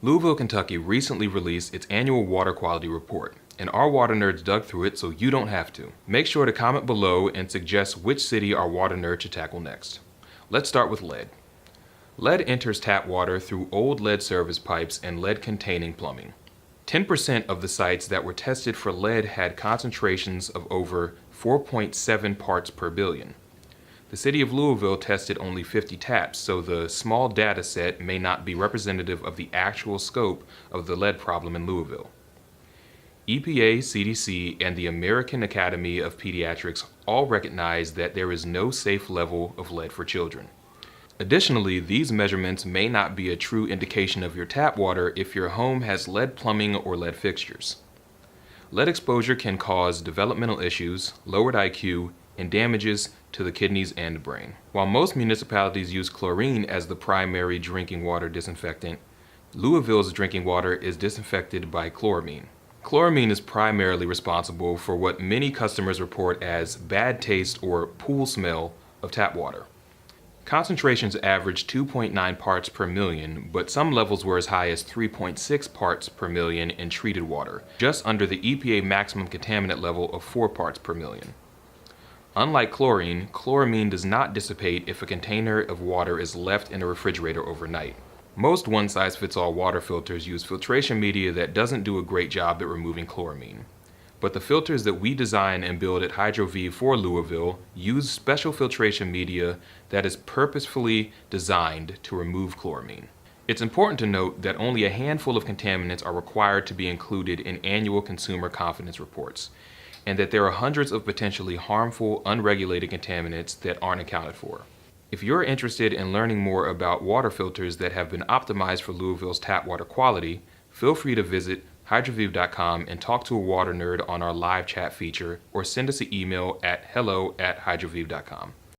Louisville, Kentucky recently released its annual water quality report, and our water nerds dug through it so you don't have to. Make sure to comment below and suggest which city our water nerd should tackle next. Let's start with lead. Lead enters tap water through old lead service pipes and lead-containing plumbing. 10% of the sites that were tested for lead had concentrations of over 4.7 parts per billion. The city of Louisville tested only 50 taps, so the small data set may not be representative of the actual scope of the lead problem in Louisville. EPA, CDC, and the American Academy of Pediatrics all recognize that there is no safe level of lead for children. Additionally, these measurements may not be a true indication of your tap water if your home has lead plumbing or lead fixtures. Lead exposure can cause developmental issues, lowered IQ, and damages to the kidneys and brain. While most municipalities use chlorine as the primary drinking water disinfectant, Louisville's drinking water is disinfected by chloramine. Chloramine is primarily responsible for what many customers report as bad taste or pool smell of tap water. Concentrations averaged 2.9 parts per million, but some levels were as high as 3.6 parts per million in treated water, just under the EPA maximum contaminant level of 4 parts per million. Unlike chlorine, chloramine does not dissipate if a container of water is left in a refrigerator overnight. Most one-size-fits-all water filters use filtration media that doesn't do a great job at removing chloramine. But the filters that we design and build at Hydroviv for Louisville use special filtration media that is purposefully designed to remove chloramine. It's important to note that only a handful of contaminants are required to be included in annual consumer confidence reports, and that there are hundreds of potentially harmful, unregulated contaminants that aren't accounted for. If you're interested in learning more about water filters that have been optimized for Louisville's tap water quality, feel free to visit hydroviv.com and talk to a water nerd on our live chat feature, or send us an email at hello@hydroviv.com.